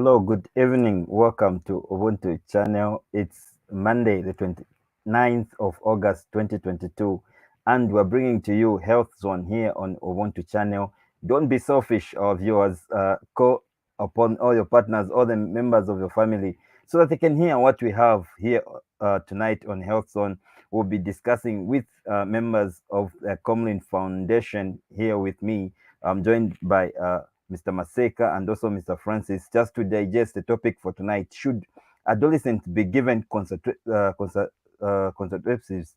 Hello, good evening. Welcome to Ubuntu channel. It's Monday, the 29th of August 2022, and we're bringing to you Health Zone here on Ubuntu channel. Don't be selfish, our viewers. Call upon all your partners, all the members of your family, so that they can hear what we have here tonight on Health Zone. We'll be discussing with members of the Comlin Foundation here with me. I'm joined by Mr. Maseka and also Mr. Francis, just to digest the topic for tonight. Should adolescents be given contraceptives?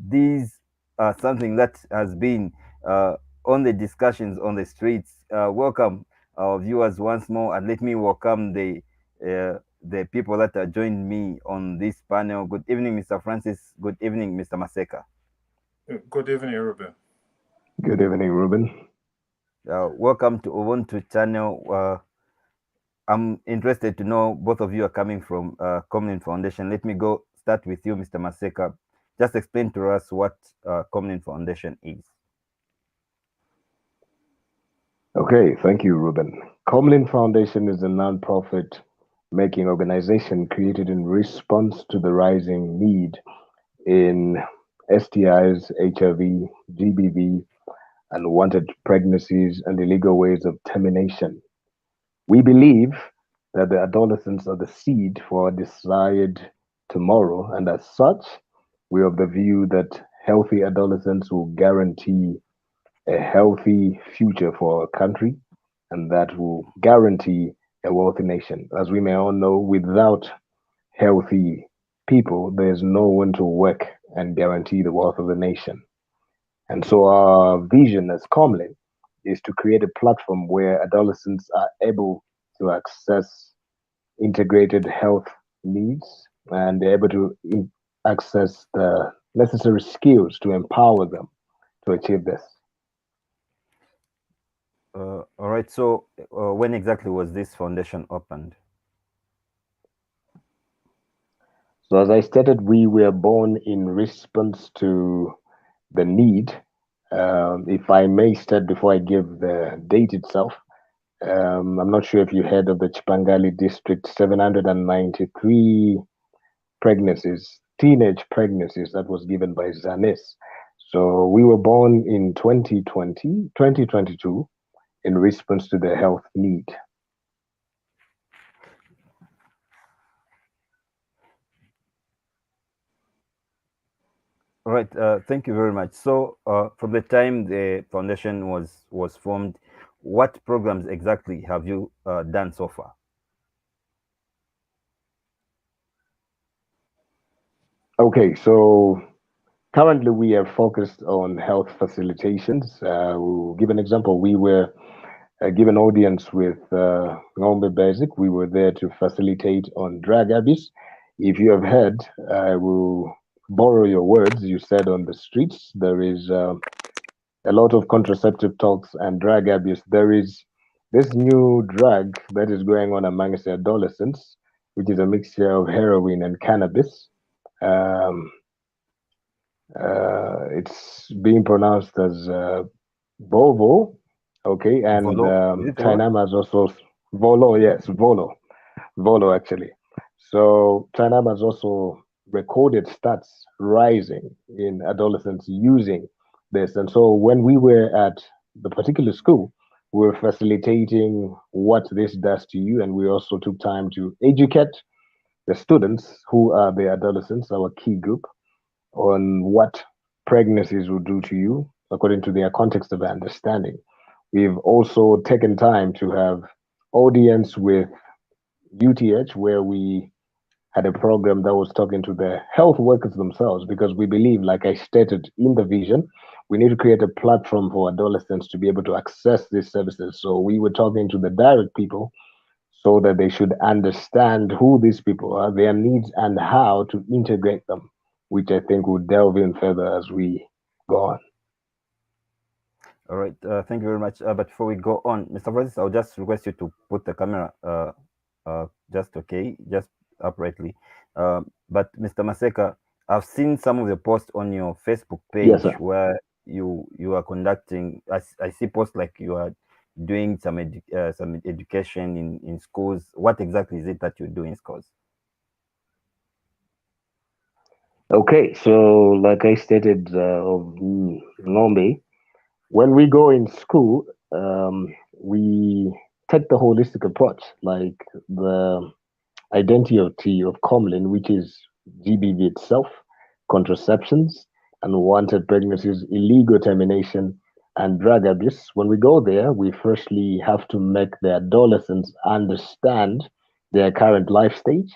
These are something that has been on the discussions on the streets. Welcome our viewers once more, and let me welcome the people that are joined me on this panel. Good evening, Mr. Francis. Good evening, Mr. Maseka. Good evening, Reuben. Good evening, Reuben. Welcome to Ubuntu channel. I'm interested to know both of you are coming from Comlin Foundation. Let me start with you, Mr. Maseka. Just explain to us what Comlin Foundation is. Okay, thank you, Reuben. Comlin Foundation is a non-profit making organization created in response to the rising need in STIs, HIV, GBV, unwanted pregnancies, and illegal ways of termination. We believe that the adolescents are the seed for a desired tomorrow, and as such, we are of the view that healthy adolescents will guarantee a healthy future for our country, and that will guarantee a wealthy nation. As we may all know, without healthy people, there's no one to work and guarantee the wealth of the nation. And so our vision as Comlin is to create a platform where adolescents are able to access integrated health needs, and they're able to access the necessary skills to empower them to achieve this. All right. So, when exactly was this foundation opened? So, as I stated, we were born in response to the need. If I may start before I give the date itself, I'm not sure if you heard of the Chipangali district, 793 pregnancies, teenage pregnancies that was given by Zanis. So we were born in 2022 in response to the health need. All right. Thank you very much. So, from the time the foundation was formed, what programs exactly have you done so far? Okay, so currently we are focused on health facilitations. We'll give an example. We were given audience with Ngombe Basic. We were there to facilitate on drug abuse. If you have heard, I will borrow your words. You said on the streets there is a lot of contraceptive talks and drug abuse. There is this new drug that is going on amongst adolescents, which is a mixture of heroin and cannabis. Um, it's being pronounced as Bovo, okay, and Volo? China has also Volo, yes, Volo actually. So China has also recorded stats rising in adolescents using this, and so when we were at the particular school, we were facilitating what this does to you, and we also took time to educate the students who are the adolescents, our key group, on what pregnancies will do to you according to their context of understanding. We've also taken time to have audience with UTH, where we had a program that was talking to the health workers themselves, because we believe, like I stated in the vision, we need to create a platform for adolescents to be able to access these services. So we were talking to the direct people so that they should understand who these people are, their needs, and how to integrate them, which I think will delve in further as we go on. All right. Thank you very much. But before we go on, Mr. Francis, I'll just request you to put the camera just uprightly. But Mr. Maseka, I've seen some of the posts on your Facebook page Yes, sir. where you are conducting. I see posts like you are doing some education in schools. What exactly is it that you do in schools? Okay, so like I stated of Nombe, when we go in school, we take the holistic approach, like the identity of Comlin, which is GBV itself, contraceptions, unwanted pregnancies, illegal termination, and drug abuse. When we go there, we firstly have to make the adolescents understand their current life stage,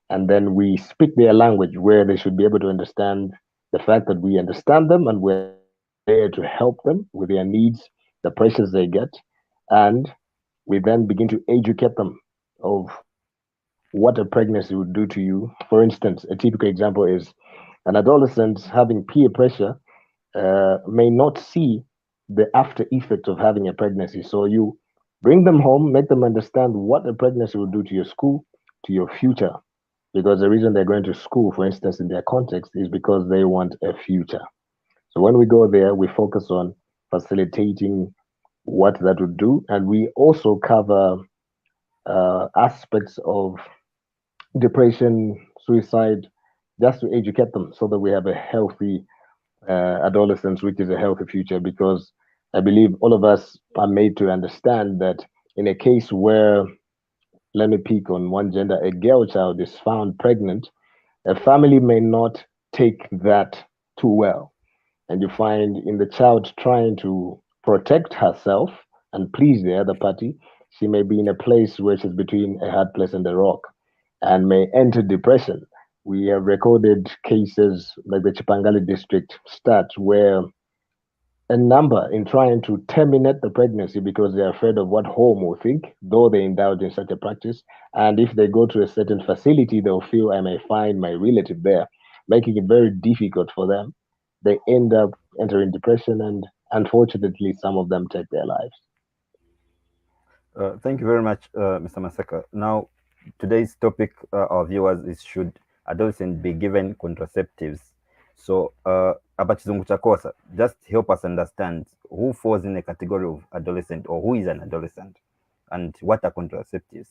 and then we speak their language where they should be able to understand the fact that we understand them and we're there to help them with their needs, the pressures they get, and we then begin to educate them of what a pregnancy would do to you. For instance, a typical example is an adolescent having peer pressure may not see the after effect of having a pregnancy. So you bring them home, make them understand what a pregnancy will do to your school, to your future. Because the reason they're going to school, for instance, in their context, is because they want a future. So when we go there, we focus on facilitating what that would do. And we also cover aspects of depression, suicide, just to educate them so that we have a healthy adolescence, which is a healthy future. Because I believe all of us are made to understand that in a case where, let me pick on one gender, a girl child is found pregnant, a family may not take that too well. And you find in the child trying to protect herself and please the other party, she may be in a place where she's between a hard place and a rock and may enter depression. We have recorded cases like the Chipangali district stats where a number in trying to terminate the pregnancy because they're afraid of what home will think, though they indulge in such a practice. And if they go to a certain facility, they'll feel I may find my relative there, making it very difficult for them. They end up entering depression, and unfortunately, some of them take their lives. Thank you very much, Mr. Maseka. Now, today's topic, our viewers, is should adolescents be given contraceptives? So, abachizungu chakosa, just help us understand who falls in a category of adolescent or who is an adolescent and what are contraceptives.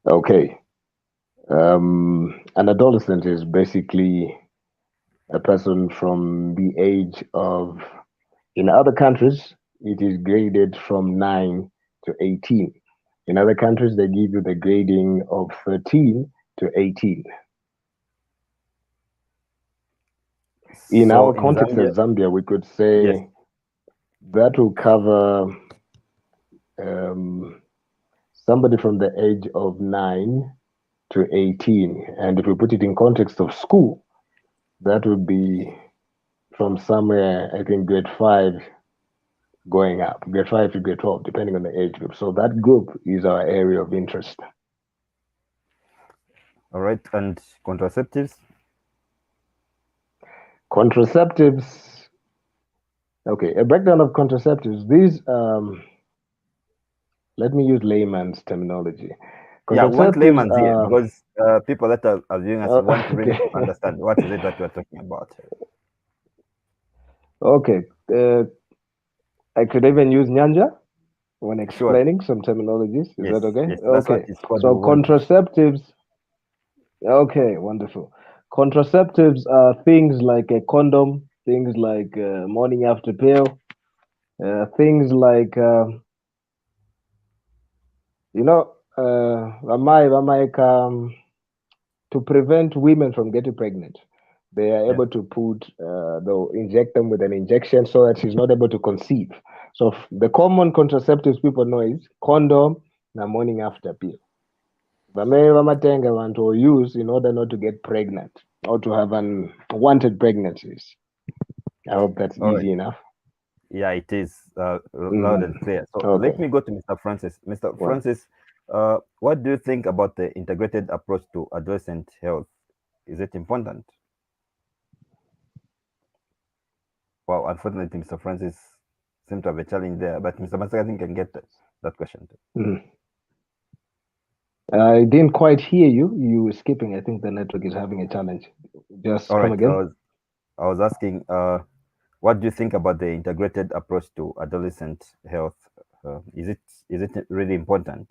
Okay. An adolescent is basically a person from the age of, in other countries, it is graded from 9 to 18. In other countries, they give you the grading of 13 to 18. In So our context Zambia, as Zambia, we could say yes. that will cover um, somebody from the age of 9 to 18. And if we put it in context of school, that would be from somewhere, I think, grade 5 going up, grade 5 to grade 12, depending on the age group. So that group is our area of interest. All right. And contraceptives? Contraceptives. Okay, a breakdown of contraceptives. These, let me use layman's terminology. Yeah, we want Contraceptives layman's here because people that are viewing us want really okay. to understand what is it that we're talking about. Okay, I could even use nyanja when Sure. explaining some terminologies. Is Yes. that okay? Yes. That's what Okay, it's called. so contraceptives. Okay, wonderful. Contraceptives are things like a condom, things like morning after pill, things like you know, to prevent women from getting pregnant. They are Yeah. able to put, they'll inject them with an injection so that she's not able to conceive. So the common contraceptives people know is condom and morning after pill. Vamatenga want to use in order not to get pregnant or to have unwanted pregnancies. I hope that's All right. easy enough. Yeah, it is loud and clear. So let Okay. me go to Mr. Francis. Mr. Well, Francis, what do you think about the integrated approach to adolescent health? Is it important? Well, unfortunately, Mr. Francis seemed to have a challenge there, but Mr. Masaka, I think can get that question too. mm. I didn't quite hear you. You were skipping. I think the network is having a challenge. Just All come right. again. I was asking, what do you think about the integrated approach to adolescent health? Is it really important?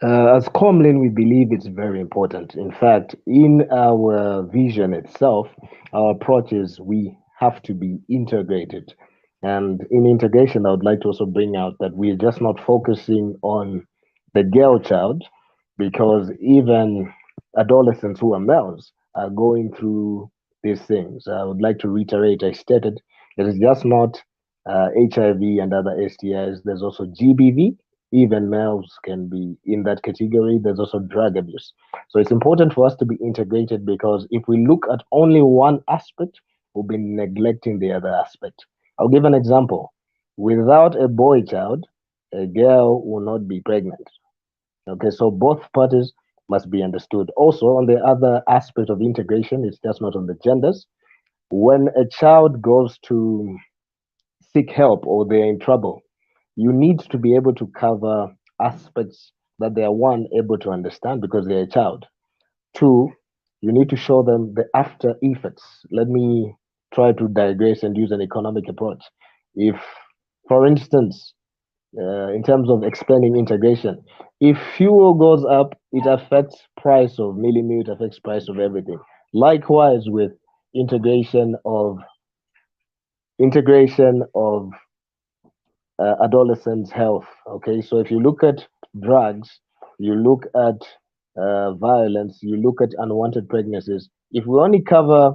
As Comlin, we believe it's very important. In fact, in our vision itself, our approach is we have to be integrated. And in integration, I would like to also bring out that we're just not focusing on the girl child, because even adolescents who are males are going through these things. I would like to reiterate, I stated it is just not HIV and other STIs, there's also GBV. Even males can be in that category. There's also drug abuse. So it's important for us to be integrated, because if we look at only one aspect, we'll be neglecting the other aspect. I'll give an example. Without a boy child, a girl will not be pregnant. Okay, so both parties must be understood. Also, on the other aspect of integration, it's just not on the genders. When a child goes to seek help or they're in trouble, you need to be able to cover aspects that they are, one, able to understand because they're a child. Two, you need to show them the after effects. Let me try to digress and use an economic approach. If, for instance, in terms of explaining integration, if fuel goes up, it affects price of millimil, it affects price of everything. Likewise with integration of adolescents' health. Okay, so if you look at drugs, you look at violence, you look at unwanted pregnancies. If we only cover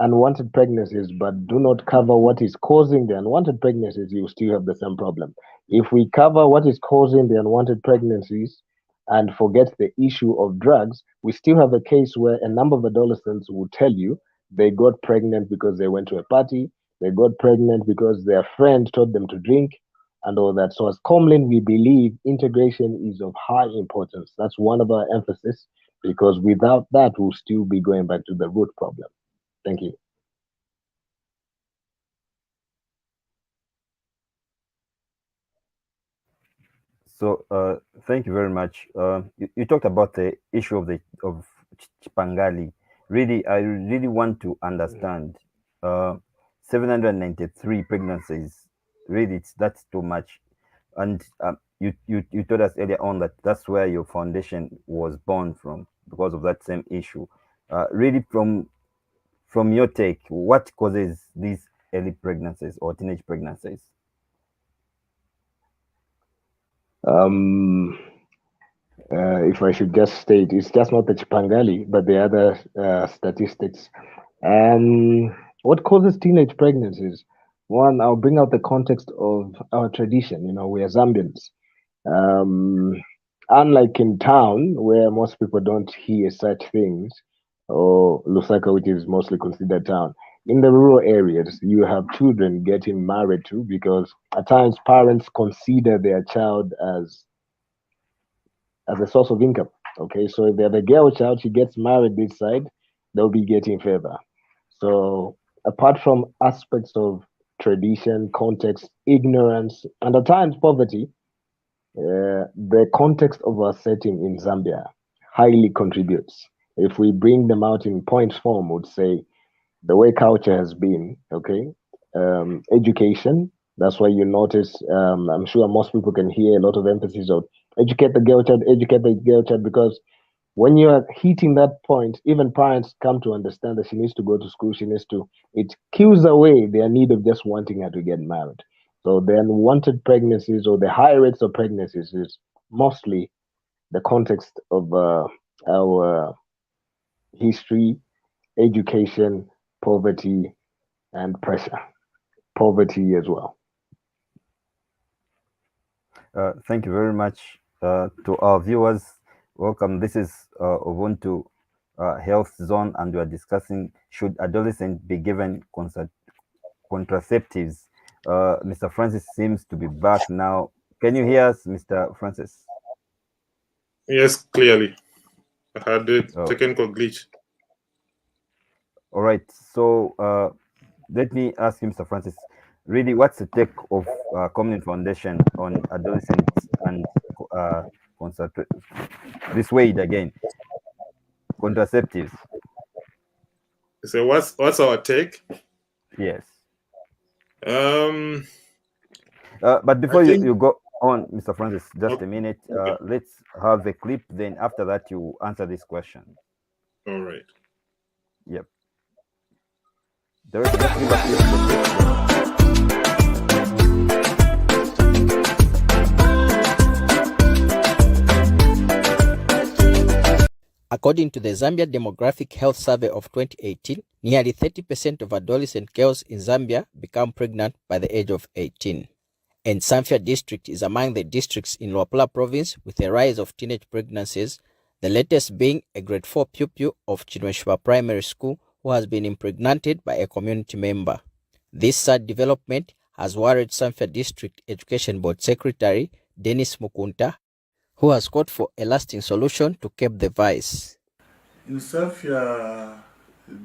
unwanted pregnancies but do not cover what is causing the unwanted pregnancies, you still have the same problem. If we cover what is causing the unwanted pregnancies and forget the issue of drugs, we still have a case where a number of adolescents will tell you they got pregnant because they went to a party, they got pregnant because their friend taught them to drink, and all that. So, as Comlin, we believe integration is of high importance. That's one of our emphasis, because without that, we'll still be going back to the root problem. Thank you. So, thank you very much. You talked about the issue of Chipangali. Really, I really want to understand. 793 pregnancies. Really, that's too much. And you told us earlier on that that's where your foundation was born from, because of that same issue. Really, from your take, what causes these early pregnancies or teenage pregnancies? Um, if I should just state, it's just not the Chipangali, but the other statistics. What causes teenage pregnancies? One, I'll bring out the context of our tradition. You know, we are Zambians. Um, Unlike in town, where most people don't hear such things, or Lusaka, which is mostly considered town, in the rural areas, you have children getting married to, because at times parents consider their child as a source of income. Okay, so if they have a girl child, she gets married this side, they'll be getting favor. So apart from aspects of tradition, context, ignorance, and at times poverty, the context of our setting in Zambia highly contributes. If we bring them out in points form, would say the way culture has been, okay, education. That's why you notice, I'm sure most people can hear a lot of emphasis on educate the girl child, because when you are hitting that point, even parents come to understand that she needs to go to school, it kills away their need of just wanting her to get married. So the unwanted pregnancies or the high rates of pregnancies is mostly the context of our history, education, poverty, and pressure. Poverty as well. Thank you very much to our viewers. Welcome. This is Ubuntu Health Zone, and we are discussing, should adolescents be given contraceptives? Mr. Francis seems to be back now. Can you hear us, Mr. Francis? Yes, clearly. I had a Oh, technical glitch. all right. So let me ask you, Mr. Francis, really, what's the take of Community Foundation on adolescents and contraceptives? This way again, contraceptives. So what's our take? Yes. Um, But before I think you go on, Mr. Francis, just a okay. minute. Okay. Let's have a clip. Then after that, you answer this question. All right. Yep. Just give us the clip. According to the Zambia Demographic Health Survey of 2018, nearly 30% of adolescent girls in Zambia become pregnant by the age of 18. And Samfya district is among the districts in Luapula province with a rise of teenage pregnancies, the latest being a grade 4 pupil of Chinweshwa Primary School who has been impregnated by a community member. This sad development has worried Samfya District Education Board Secretary Dennis Mukunta, who has called for a lasting solution to curb the vice. In Safia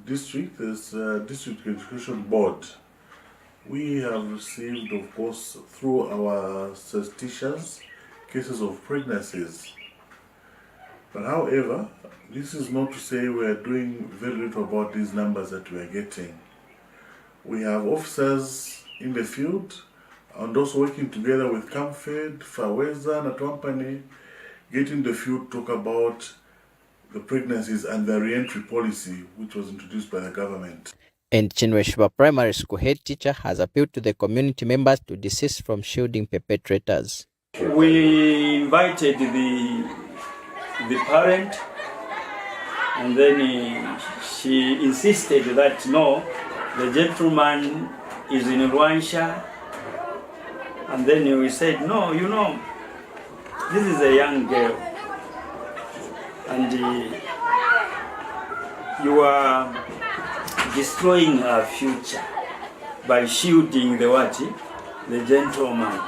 district, there's a district education board. We have received, of course, through our statisticians, cases of pregnancies. But however, this is not to say we are doing very little about these numbers that we are getting. We have officers in the field and also working together with Camfed, Faweza, and Atwampani, getting the field to talk about the pregnancies and the re-entry policy which was introduced by the government. And Chinweshwa Primary School head teacher has appealed to the community members to desist from shielding perpetrators. We invited the parent, and then she insisted that no, the gentleman is in Rwansha, and then we said no, you know, this is a young girl, and you are destroying her future by shielding the gentleman.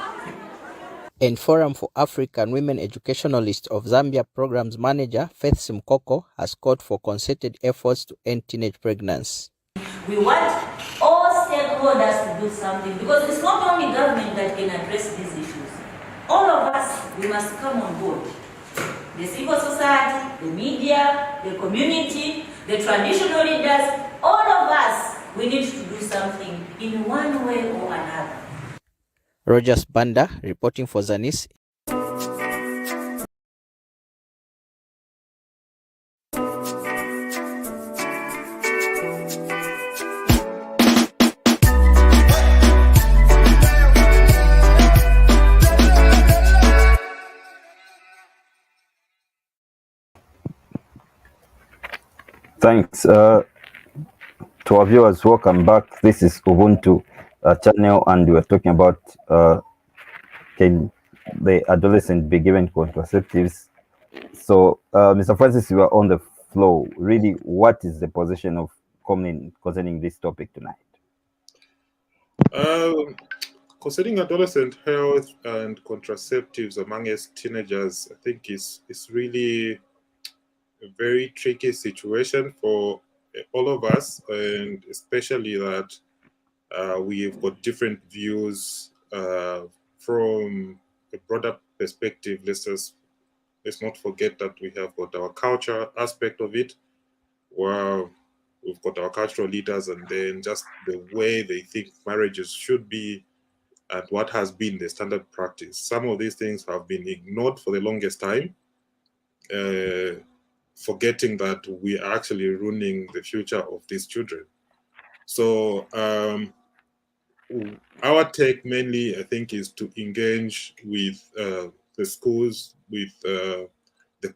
And Forum for African Women Educationalist of Zambia Programs Manager Faith Simkoko has called for concerted efforts to end teenage pregnancy. We want all stakeholders to do something because it's not only government that can address these issues. All of us, we must come on board. The civil society, the media, the community, the traditional leaders, all of us, we need to do something in one way or another. Rogers Banda reporting for Zanis. Thanks. To our viewers, welcome back. This is Ubuntu channel, and we're talking about can the adolescent be given contraceptives? So, Mr. Francis, you are on the floor. Really, what is the position of Comlin concerning this topic tonight? Concerning adolescent health and contraceptives among us teenagers, I think is really a very tricky situation for all of us, and especially that we've got different views from a broader perspective. Let's not forget that we have got our culture aspect of it, where we've got our cultural leaders, and then just the way they think marriages should be and what has been the standard practice. Some of these things have been ignored for the longest time, forgetting that we are actually ruining the future of these children. So our take mainly, I think, is to engage with the schools, with the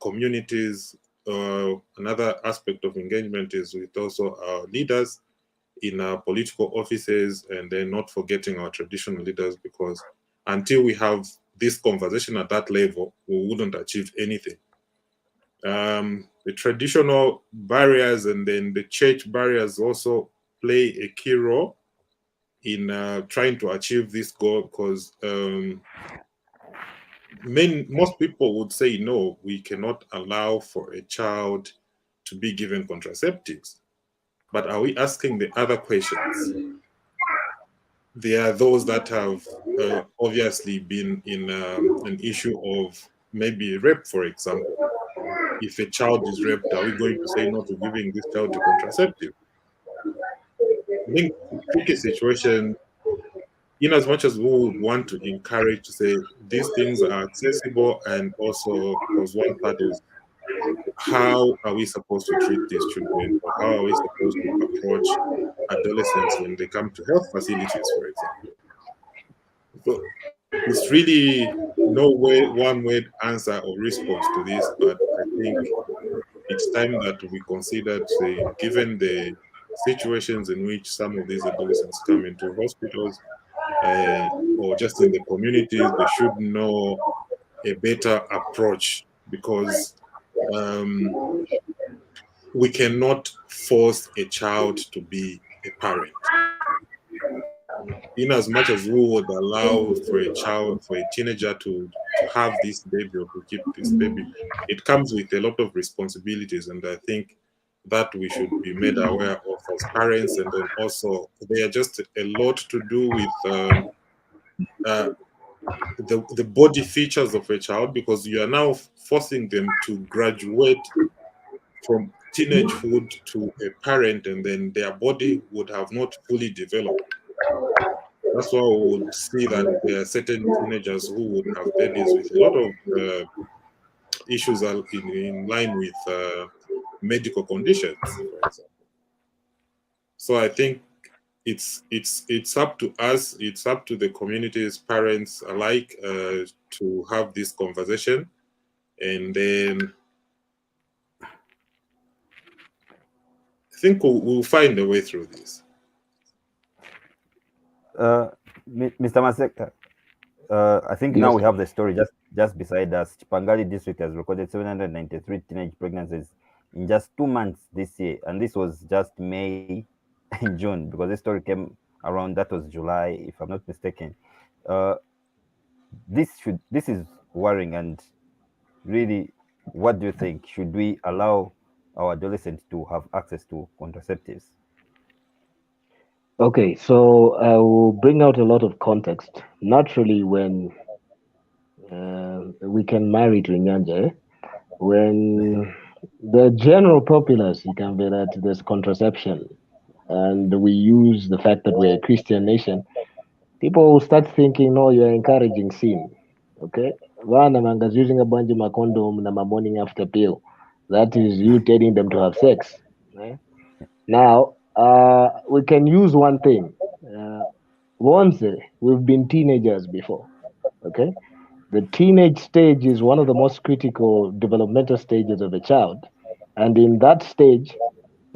communities. Another aspect of engagement is with also our leaders in our political offices, and then not forgetting our traditional leaders, because until we have this conversation at that level, we wouldn't achieve anything. The traditional barriers and then the church barriers also play a key role in trying to achieve this goal, because most people would say, no, we cannot allow for a child to be given contraceptives. But are we asking the other questions? There are those that have obviously been in an issue of maybe rape, for example. If a child is raped, are we going to say no to giving this child a contraceptive? I think tricky situation, in as much as we would want to encourage to say these things are accessible, and also because one part is how are we supposed to treat these children, or how are we supposed to approach adolescents when they come to health facilities, for example. So it's really no way one word answer or response to this, but I think it's time that we considered saying, given the situations in which some of these adolescents come into hospitals, or just in the communities, they should know a better approach, because um, we cannot force a child to be a parent. In as much as we would allow for a child, for a teenager to have this baby or to keep this baby, it comes with a lot of responsibilities, and I think that we should be made aware of as parents. And then also there are just a lot to do with uh, the body features of a child, because you are now forcing them to graduate from teenagehood to a parent, and then their body would have not fully developed. That's why we would see that there are certain teenagers who would have babies with a lot of issues in line with medical conditions, for example. So I think it's up to us, it's up to the communities, parents alike, to have this conversation, and then I think we'll find a way through this. Mr. Maseka, I think Yes. now we have the story just beside us. Chipangali district has recorded 793 teenage pregnancies in just 2 months this year, and this was just May and June, because this story came around, that was July, if I'm not mistaken. This is worrying, and really, what do you think? Should we allow our adolescents to have access to contraceptives? Okay, so I will bring out a lot of context. Naturally, when we can marry to Nyanja, when the general populace, you can be that there's contraception, and we use the fact that we're a Christian nation, people will start thinking, no, you're encouraging sin. Okay? Vana mangas using a bunch of condom na morning after pill. That is you telling them to have sex. Eh? Now, we can use one thing. Once we've been teenagers before. Okay? The teenage stage is one of the most critical developmental stages of a child. And in that stage,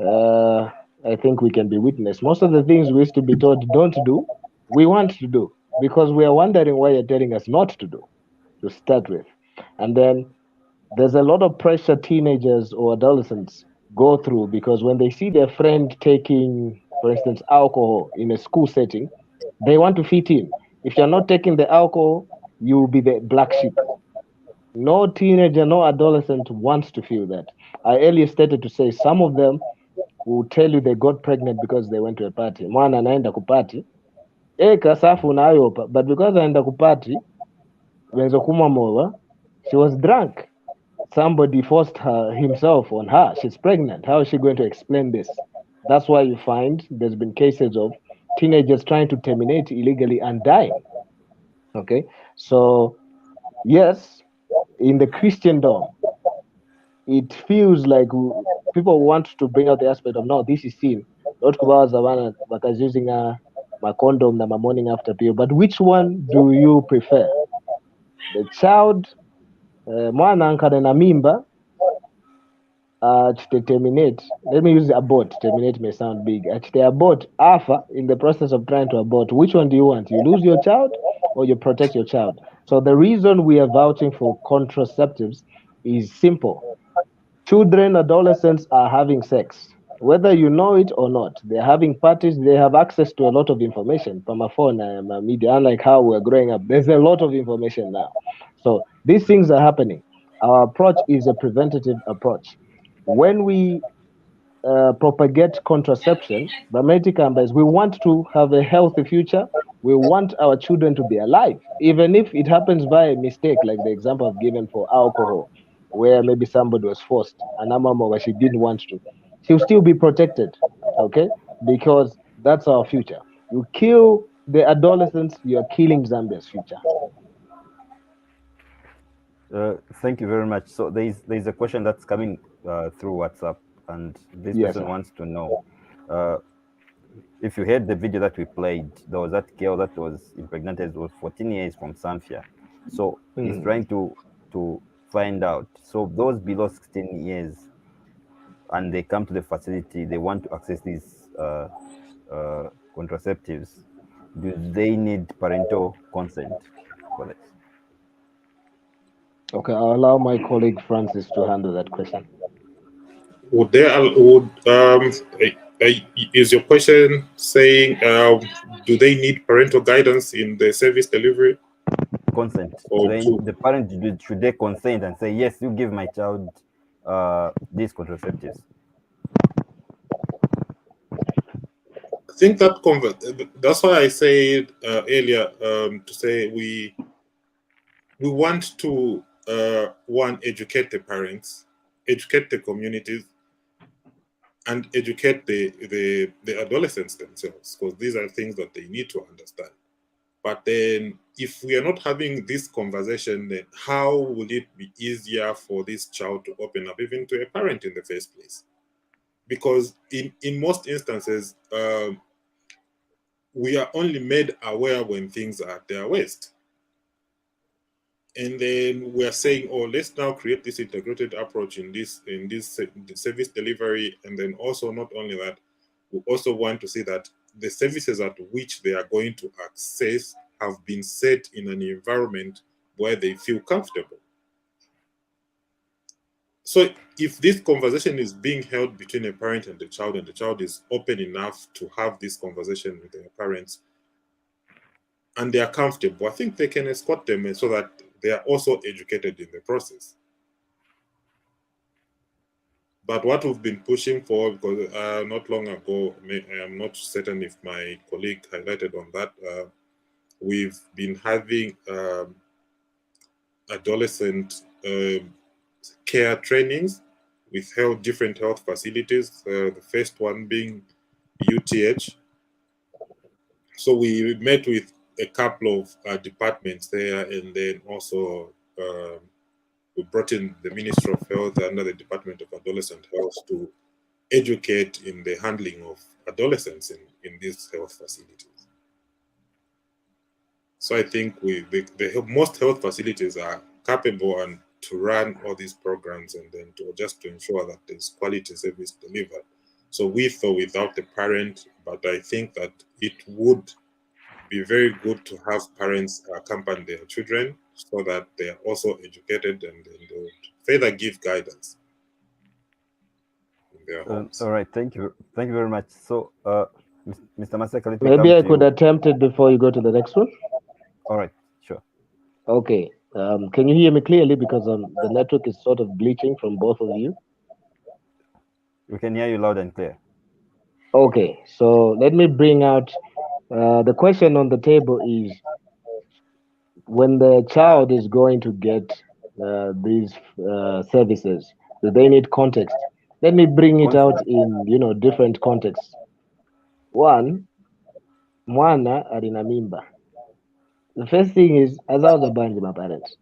I think we can be witness. Most of the things we used to be told don't do, we want to do, because we are wondering why you're telling us not to do, to start with. And then there's a lot of pressure teenagers or adolescents go through, because when they see their friend taking, for instance, alcohol in a school setting, they want to fit in. If you're not taking the alcohol, you will be the black sheep. No teenager, no adolescent wants to feel that. I earlier stated to say some of them will tell you they got pregnant because they went to a party. Mwana anaenda kupati, kasafu unayopa, but because anaenda kupati, wenzo kumamova, she was drunk. Somebody forced himself on her. She's pregnant. How is she going to explain this? That's why you find there's been cases of teenagers trying to terminate illegally and dying. Okay, so yes, in the Christendom, it feels like people want to bring out the aspect of, no, this is sin. Not kubawa because using my condom na my morning after pill. But which one do you prefer? The child, mwana ankane na mimba, to terminate. Let me use abort. Terminate may sound big. Actually, abort alpha in the process of trying to abort. Which one do you want? You lose your child or you protect your child? So the reason we are vouching for contraceptives is simple. Children, adolescents are having sex. Whether you know it or not, they're having parties, they have access to a lot of information from a phone and media. Unlike how we're growing up, there's a lot of information now. So these things are happening. Our approach is a preventative approach. When we propagate contraception, we want to have a healthy future. We want our children to be alive, even if it happens by a mistake, like the example I've given for alcohol, where maybe somebody was forced, and mama, she didn't want to. She'll still be protected, okay? Because That's our future. You kill the adolescents, you are killing Zambia's future. Thank you very much. So there's a question that's coming through WhatsApp, and this Yes, person sir. wants to know if you heard the video that we played. There was that girl that was impregnated, was 14 years from Samfia. So he's trying to find out. So those below 16 years, and they come to the facility, they want to access these contraceptives. Do they need parental consent for this? Okay, I'll allow my colleague Francis to handle that question. Is your question saying do they need parental guidance in the service delivery? Consent. Or The parent should they consent and say, yes, you give my child these contraceptives? I think that's why I said earlier to say we want to educate the parents, educate the communities, and educate the adolescents themselves, because these are things that they need to understand. But then if we are not having this conversation, then how will it be easier for this child to open up even to a parent in the first place? Because in most instances, we are only made aware when things are at their worst. And then we are saying, oh, let's now create this integrated approach in this service delivery. And then also, not only that, we also want to see that the services at which they are going to access have been set in an environment where they feel comfortable. So if this conversation is being held between a parent and the child is open enough to have this conversation with their parents, and they are comfortable, I think they can escort them so that they are also educated in the process. But what we've been pushing for, because not long ago, I'm not certain if my colleague highlighted on that, we've been having adolescent care trainings with different health facilities, the first one being UTH. So we met with a couple of departments there, and then also we brought in the Ministry of Health under the Department of Adolescent Health to educate in the handling of adolescents in these health facilities. So I think most health facilities are capable and to run all these programs, and then to ensure that there's quality service delivered. So with or without the parent, but I think that it would be very good to have parents accompany their children so that they are also educated, and then they would further give guidance in their homes. All right, thank you very much. So, Mr. Maseka, maybe I could attempt it before you go to the next one. All right, sure. Okay. Can you hear me clearly? Because the network is sort of glitching from both of you. We can hear you loud and clear. Okay, so let me bring out the question on the table is, when the child is going to get these services, do they need context? Let me bring it out in different contexts. One, mwana alina mimba. The first thing is, azaza banji my parents.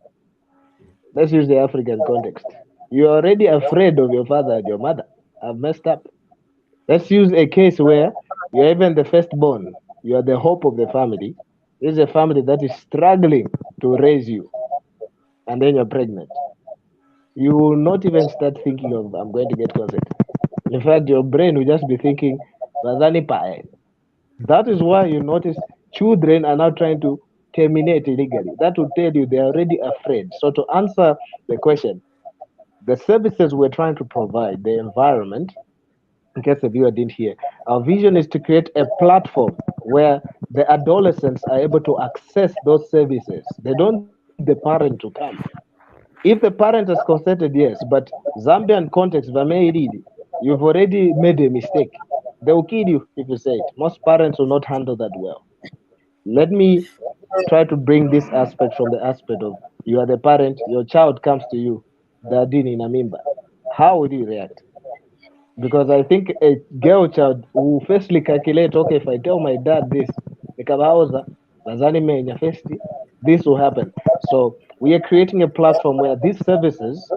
Let's use the African context. You're already afraid of your father and your mother. I've messed up. Let's use a case where you're even the firstborn. You are the hope of the family. This is a family that is struggling to raise you, and then you're pregnant. You will not even start thinking of, I'm going to get consent. In fact, your brain will just be thinking, that is why you notice children are now trying to terminate illegally. That will tell you they're already afraid. So to answer the question, the services we're trying to provide, the environment, in case the viewer didn't hear, our vision is to create a platform where the adolescents are able to access those services. They don't need the parent to come. If the parent has consented, yes, but Zambian context, you've already made a mistake. They will kill you if you say it. Most parents will not handle that well. Let me try to bring this aspect from the aspect of, you are the parent, your child comes to you, daddy in a mimba. How would you react? because I think a girl child will firstly calculate, okay, if I tell my dad this, this will happen. So we are creating a platform where these services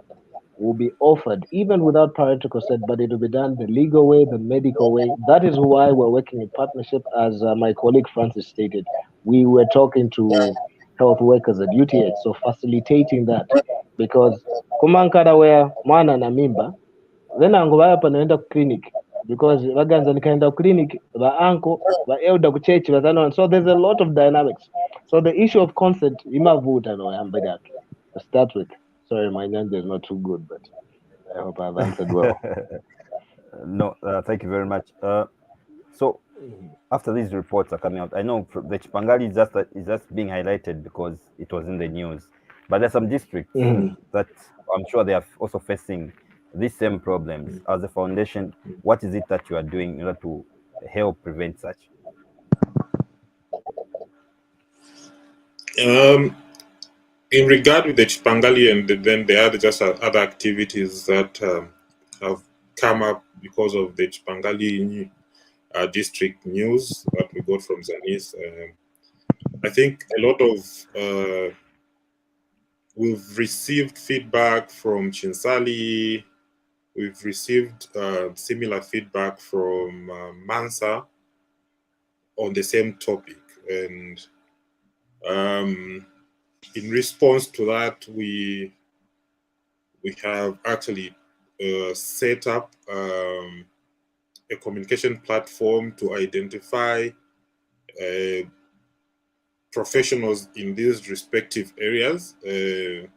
will be offered even without parental consent, but it will be done the legal way, the medical way. That is why we're working in partnership, as my colleague Francis stated. We were talking to health workers at UTH, so facilitating that, because kumankara where mwana na mimba then ango vayapa naenda ku clinic because vaganza nikaenda ku clinic va uncle va elder ku church vazana, so there's a lot of dynamics. So the issue of consent imavuta no yamba that to start with. Sorry, my Nyanja is not too good, but I hope I've answered well. No, thank you very much. So after these reports are coming out, I know the Chipangali is just being highlighted because it was in the news, but there's some districts that I'm sure they are also facing these same problems. As a foundation, what is it that you are doing in order to help prevent such? In regard with the Chipangali, and then there are just other activities that have come up because of the Chipangali district news that we got from Zanis. I think a lot of we've received feedback from Chinsali. We've received similar feedback from Mansa on the same topic, and in response to that, we have actually set up a communication platform to identify professionals in these respective areas who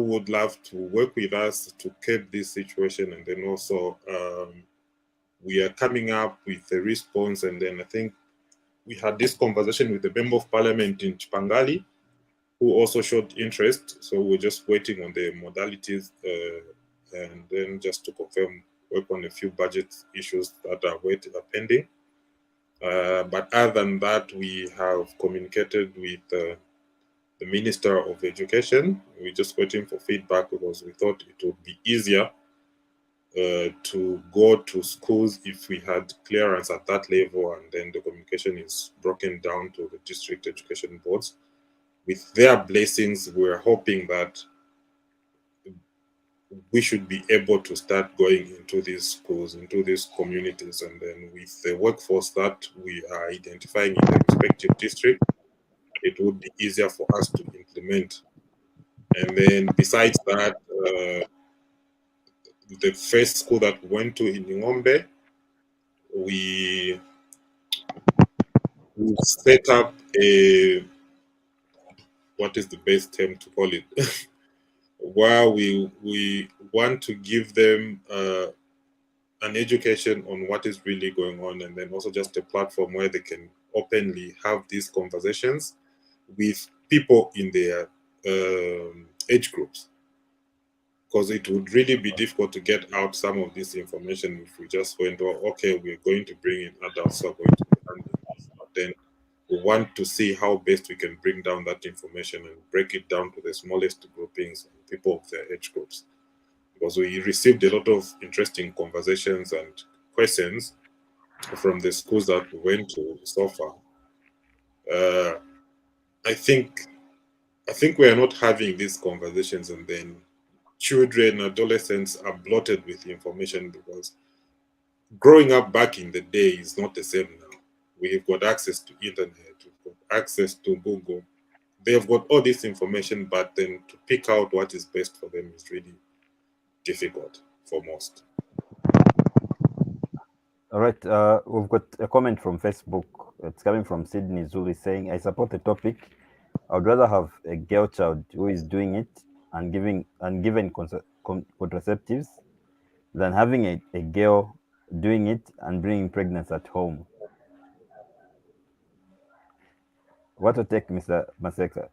would love to work with us to curb this situation. And then also we are coming up with a response. And then I think we had this conversation with the Member of Parliament in Chipangali, who also showed interest. So we're just waiting on the modalities and then just to confirm, work on a few budget issues that are pending. But other than that, we have communicated with the Minister of Education. We're just waiting for feedback because we thought it would be easier to go to schools if we had clearance at that level, and then the communication is broken down to the district education boards. With their blessings, we're hoping that we should be able to start going into these schools, into these communities, and then with the workforce that we are identifying in the respective district, it would be easier for us to implement. And then besides that, the first school that we went to in Ngombe, we set up a, what is the best term to call it? Where we want to give them an education on what is really going on, and then also just a platform where they can openly have these conversations with people in their age groups. Because it would really be difficult to get out some of this information if we just went, oh, okay, we're going to bring in adults who are going to be handling this. But then we want to see how best we can bring down that information and break it down to the smallest groupings and people of their age groups. Because we received a lot of interesting conversations and questions from the schools that we went to so far. I think we are not having these conversations, and then children, adolescents are bloated with information, because growing up back in the day is not the same now. We've got access to internet, we've got access to Google. They've got all this information, but then to pick out what is best for them is really difficult for most. All right, we've got a comment from Facebook. It's coming from Sydney Zuli saying, I support the topic. I would rather have a girl child who is doing it and given contraceptives than having a girl doing it and bringing pregnancy at home. What to take, Mr. Maseka?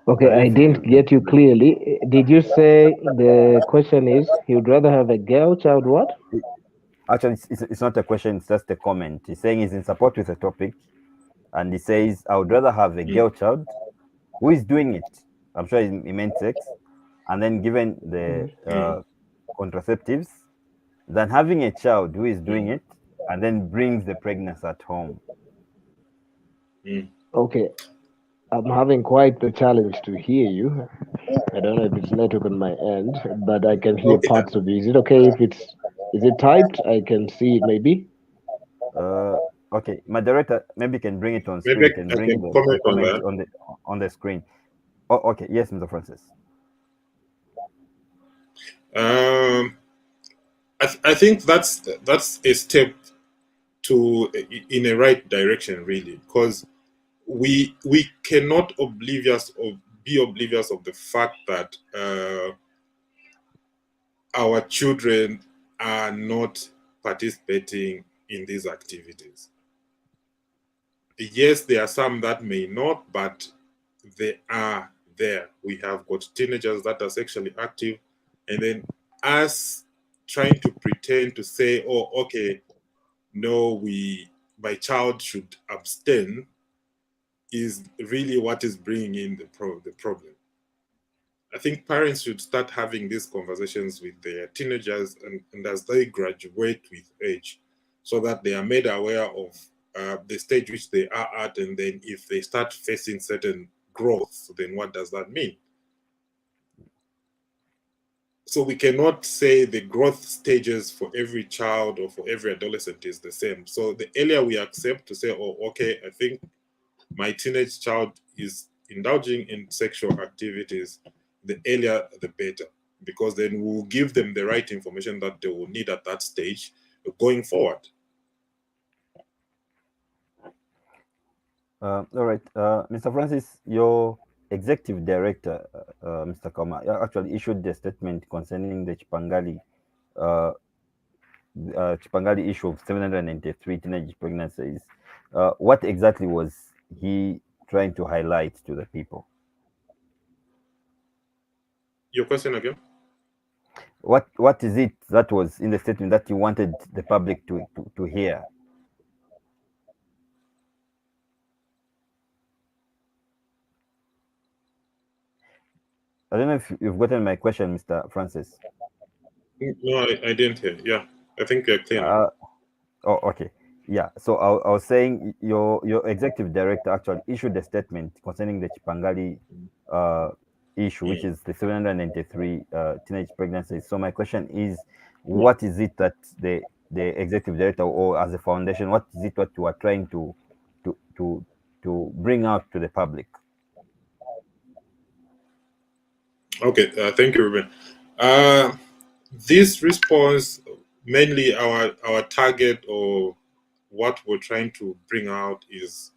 Okay, I didn't get you clearly. Did you say the question is he would rather have a girl child what? Actually, it's not a question, it's just a comment. He's saying he's in support with the topic, and he says, I would rather have a girl child who is doing it. I'm sure he meant sex, and then given the contraceptives than having a child who is doing it and then brings the pregnancy at home. Okay, I'm having quite the challenge to hear you. I don't know if it's network on my end, but I can hear Okay. parts of it. Is it okay if is it typed? I can see it maybe. Okay, my director maybe can bring it on screen. Maybe Can I bring can the comment on comment that. on the screen. Oh, okay. Yes, Mr. Francis. I think that's a step in a right direction, really, because we cannot be oblivious of the fact that our children are not participating in these activities. Yes, there are some that may not, but they are there. We have got teenagers that are sexually active, and then us trying to pretend to say, oh, okay, no, my child should abstain, is really what is bringing in the problem. I think parents should start having these conversations with their teenagers and as they graduate with age, so that they are made aware of the stage which they are at, and then if they start facing certain growth, then what does that mean? So we cannot say the growth stages for every child or for every adolescent is the same. So the earlier we accept to say, oh, okay, I think my teenage child is indulging in sexual activities, the earlier the better, because then we'll give them the right information that they will need at that stage going forward. All right, Mr. Francis, your executive director, Mr. Kama, actually issued the statement concerning the Chipangali issue of 793 teenage pregnancies. What exactly was he trying to highlight to the people? Your question again? What is it that was in the statement that you wanted the public to hear? I don't know if you've gotten my question, Mr. Francis. No, I didn't hear. Yeah, I think you're clear now. Oh, okay. Yeah. So I was saying your executive director actually issued a statement concerning the Chipangali issue, which is the 793 teenage pregnancies. So my question is, what is it that the executive director or as a foundation, what is it what you are trying to to bring out to the public? Okay, thank you, Reuben. This response, mainly our target or what we're trying to bring out is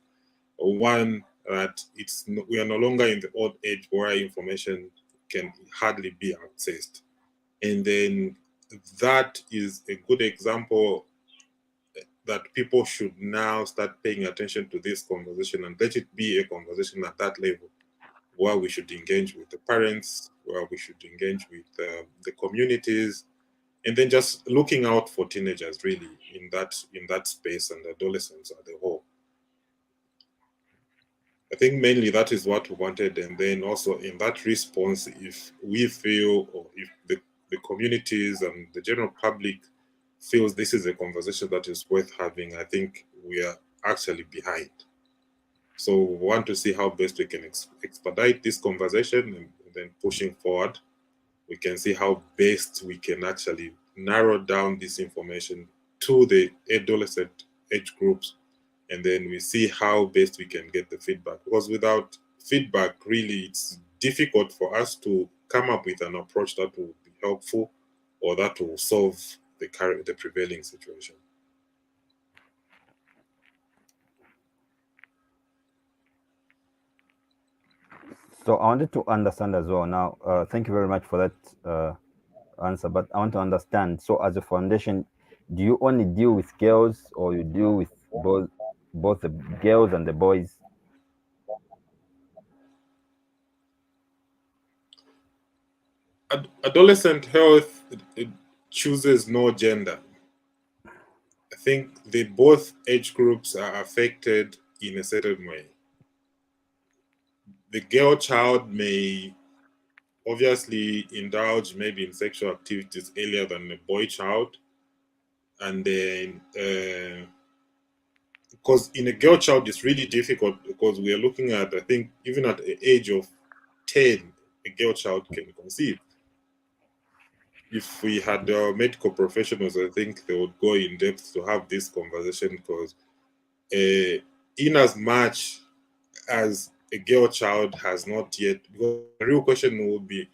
one, that we are no longer in the old age where information can hardly be accessed, and then that is a good example that people should now start paying attention to this conversation and let it be a conversation at that level, where we should engage with the parents, where we should engage with the communities, and then just looking out for teenagers really in that space and adolescents as a whole. I think mainly that is what we wanted, and then also in that response, if we feel or if the communities and the general public feels this is a conversation that is worth having, I think we are actually behind. So we want to see how best we can expedite this conversation, and then pushing forward, we can see how best we can actually narrow down this information to the adolescent age groups, and then we see how best we can get the feedback. Because without feedback, really, it's difficult for us to come up with an approach that will be helpful or that will solve the prevailing situation. So I wanted to understand as well now. Thank you very much for that answer, but I want to understand. So as a foundation, do you only deal with girls, or you deal with both the girls and the boys? Adolescent health, it chooses no gender. I think both age groups are affected in a certain way. The girl child may obviously indulge maybe in sexual activities earlier than a boy child, and then because in a girl child it's really difficult because we are looking at, I think, even at the age of 10, a girl child can conceive. If we had medical professionals, I think they would go in depth to have this conversation, because in as much as a girl child has not yet, because the real question would be,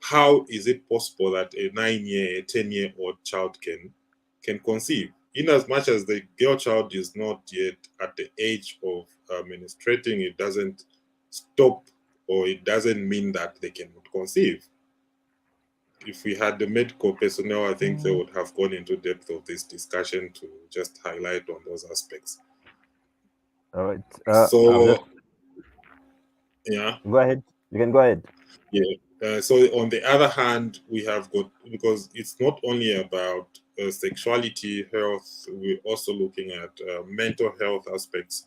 how is it possible that a 9-year, a 10-year-old child can conceive? In as much as the girl child is not yet at the age of menstruating, it doesn't stop, or it doesn't mean that they cannot conceive. If we had the medical personnel, I think they would have gone into depth of this discussion to just highlight on those aspects. All right. So, yeah. Go ahead. You can go ahead. Yeah. So on the other hand, we have got, because it's not only about sexuality health, we're also looking at mental health aspects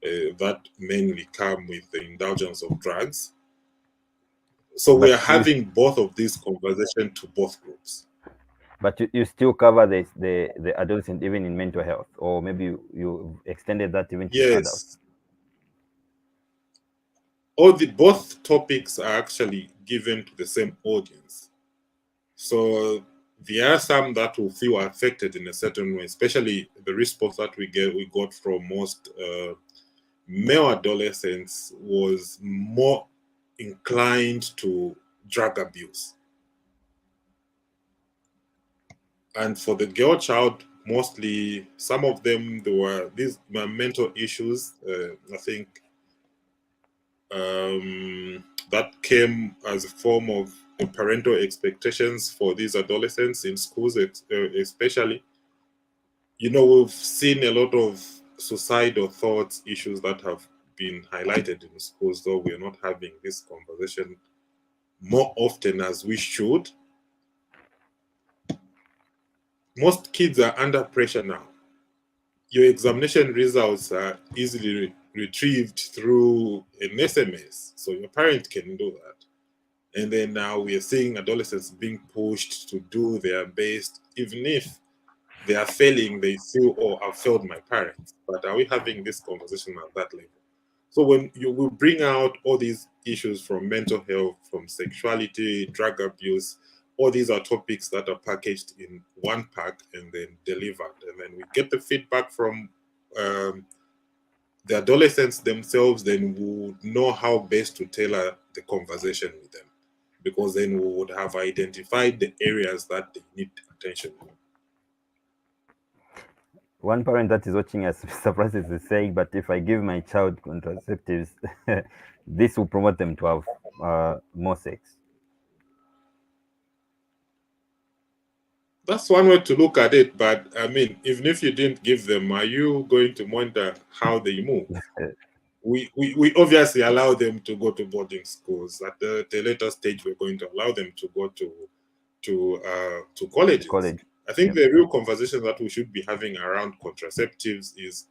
that mainly come with the indulgence of drugs. So we are having both of these conversations to both groups. But you still cover the adolescent even in mental health, or maybe you extended that even to adults. Both topics are actually given to the same audience. So there are some that will feel affected in a certain way, especially the response that we got from most male adolescents was more inclined to drug abuse. And for the girl child, mostly, some of them, there were these mental issues. I think that came as a form of parental expectations for these adolescents in schools, especially. You know, we've seen a lot of suicidal thoughts issues that have been highlighted in schools, though we're not having this conversation more often as we should. Most kids are under pressure now. Your examination results are easily retrieved through an SMS, so your parent can do that. And then now we are seeing adolescents being pushed to do their best, even if they are failing, they feel, oh, I've failed my parents. But are we having this conversation at that level? So when you will bring out all these issues from mental health, from sexuality, drug abuse, all these are topics that are packaged in one pack and then delivered. And then we get the feedback from the adolescents themselves, then we would know how best to tailor the conversation with them, because then we would have identified the areas that they need attention on. One parent that is watching us surprises is saying, but if I give my child contraceptives, this will promote them to have more sex. That's one way to look at it, but I mean, even if you didn't give them, are you going to monitor how they move? We obviously allow them to go to boarding schools. At the later stage, we're going to allow them to go to colleges. I think the real conversation that we should be having around contraceptives is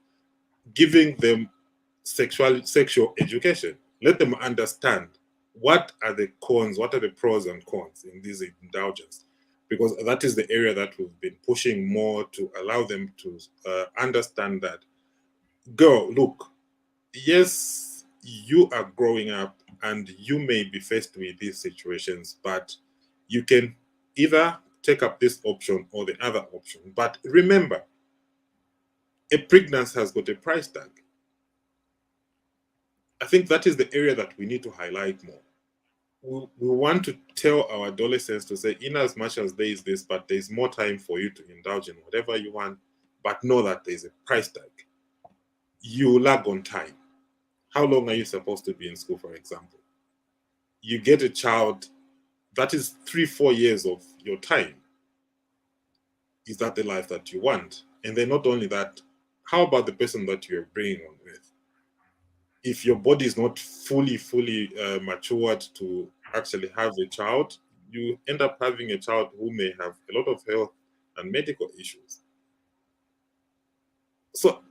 giving them sexual education. Let them understand what are the cons, what are the pros and cons in this indulgence, because that is the area that we've been pushing more to allow them to understand that, girl, look, yes, you are growing up and you may be faced with these situations, but you can either take up this option or the other option. But remember, a pregnancy has got a price tag. I think that is the area that we need to highlight more. We want to tell our adolescents to say, in as much as there is this, but there's more time for you to indulge in whatever you want, but know that there's a price tag. You lag on time. How long are you supposed to be in school, for example? You get a child, that is 3-4 years of your time. Is that the life that you want? And then not only that, how about the person that you're bringing on earth? If your body is not fully matured to actually have a child, you end up having a child who may have a lot of health and medical issues. So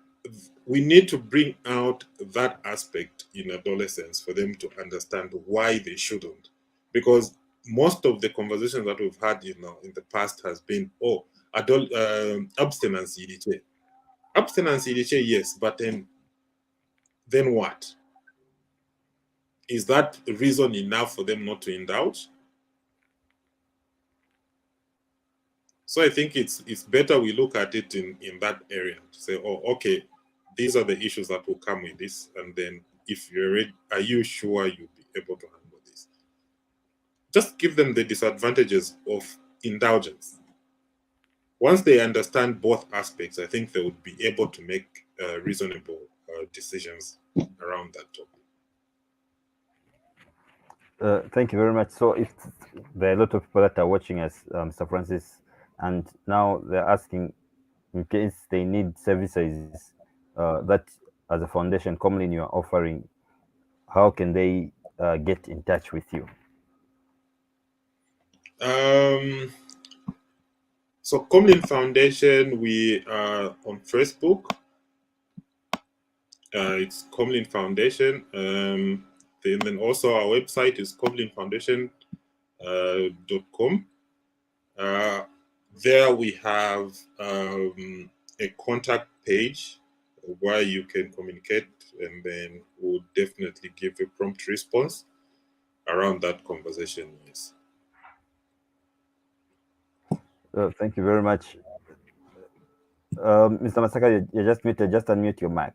we need to bring out that aspect in adolescence for them to understand why they shouldn't. Because most of the conversations that we've had, in the past has been, abstinence EDJ. Abstinence EDJ, yes, but then what? Is that reason enough for them not to indulge? So I think it's better we look at it in that area to say, oh, okay, these are the issues that will come with this, and then if you're ready, are you sure you'll be able to handle this? Just give them the disadvantages of indulgence. Once they understand both aspects, I think they would be able to make reasonable decisions around that topic. Thank you very much. So, if there are a lot of people that are watching us, Mr. Francis, and now they're asking in case they need services that as a foundation commonly you are offering, how can they get in touch with you? So Comlin Foundation, we are on Facebook. It's Comlin Foundation. Then also our website is comlinfoundation.com. There we have a contact page where you can communicate, and then we'll definitely give a prompt response around that conversation. Yes. Thank you very much. Mr. Maseka, you're just muted. Just unmute your mic.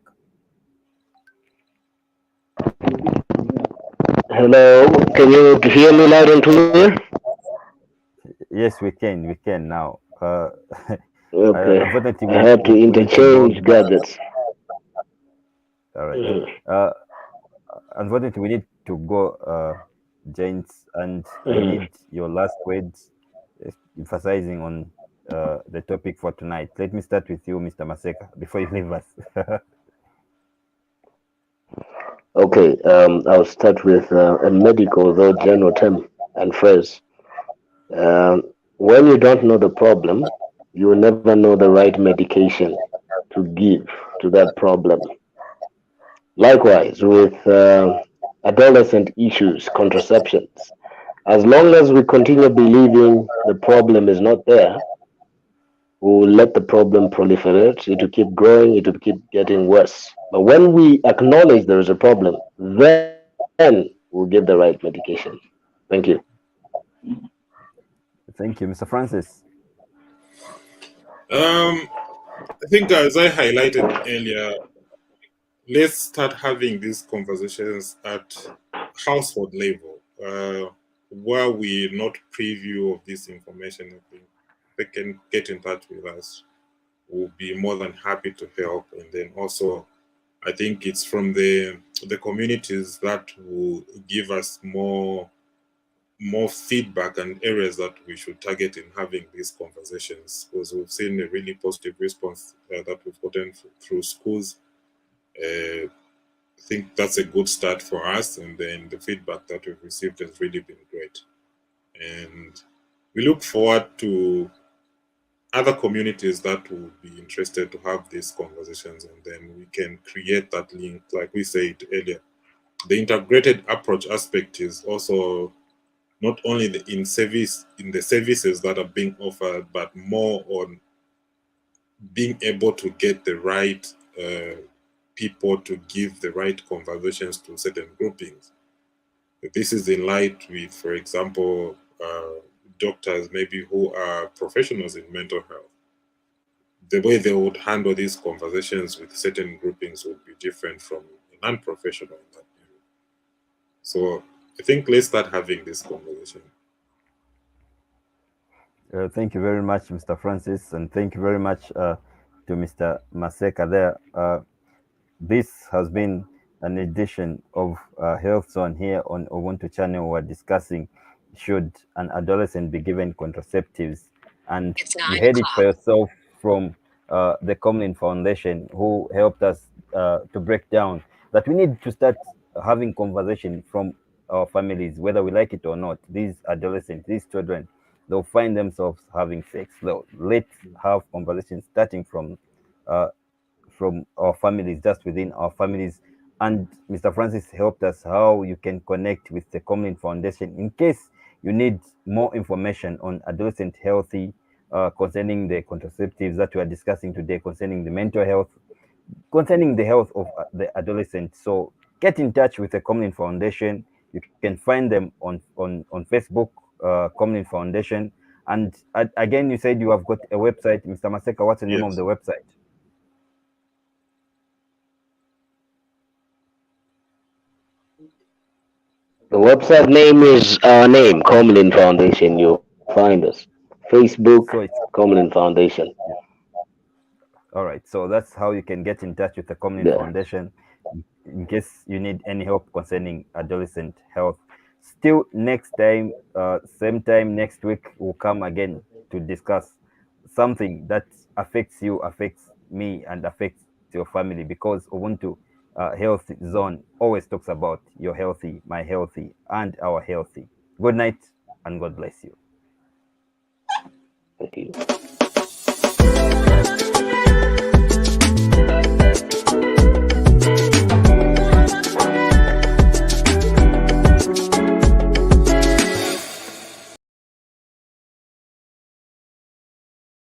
Hello, can you hear me loud and clear? Yes, we can. We can now. Okay. Unfortunately, I had to interchange gadgets. All right. Unfortunately, we need to go, James, and we need your last words, emphasizing on the topic for tonight. Let me start with you, Mr. Maseka, before you leave us. Okay, I'll start with a medical, though general term and phrase. When you don't know the problem, you will never know the right medication to give to that problem. Likewise, with adolescent issues, contraceptions, as long as we continue believing the problem is not there, we'll let the problem proliferate. It will keep growing, it will keep getting worse. But when we acknowledge there is a problem, then we'll give the right medication. Thank you. Thank you, Mr. Francis. I think, as I highlighted earlier, let's start having these conversations at household level, where we not preview of this information. I think they can get in touch with us. We'll be more than happy to help. And then also, I think it's from the communities that will give us more feedback and areas that we should target in having these conversations, because we've seen a really positive response that we've gotten through schools. I think that's a good start for us, and then the feedback that we've received has really been great. And we look forward to other communities that will be interested to have these conversations, and then we can create that link, like we said earlier. The integrated approach aspect is also not only in the services that are being offered, but more on being able to get the right people to give the right conversations to certain groupings. This is in light with, for example, doctors maybe who are professionals in mental health. The way they would handle these conversations with certain groupings would be different from a non-professional in that area. So I think let's start having this conversation. Thank you very much, Mr. Francis, and thank you very much to Mr. Maseka there. This has been an edition of Health Zone here on Ubuntu channel. We're discussing, should an adolescent be given contraceptives? And you heard it for yourself from the Comlin Foundation, who helped us to break down that we need to start having conversation from our families, whether we like it or not. These adolescents, these children, they'll find themselves having sex. So let's have conversations starting from our families, just within our families. And Mr. Francis helped us how you can connect with the Comlin Foundation in case you need more information on adolescent healthy, concerning the contraceptives that we are discussing today, concerning the mental health, concerning the health of the adolescent. So get in touch with the Comlin Foundation. You can find them on Facebook, Comlin Foundation. And again, you said you have got a website, Mr. Maseka. What's the name of Yes. the website? The website name is our name, Comlin Foundation. You'll find us. Facebook, So it's Comlin Foundation. all right. So that's how you can get in touch with the Comlin Yeah. Foundation in case you need any help concerning adolescent health. Still, next time, same time next week, we'll come again to discuss something that affects you, affects me, and affects your family, because Ubuntu Health Zone always talks about your healthy, my healthy, and our healthy. Good night, and God bless you. Thank you.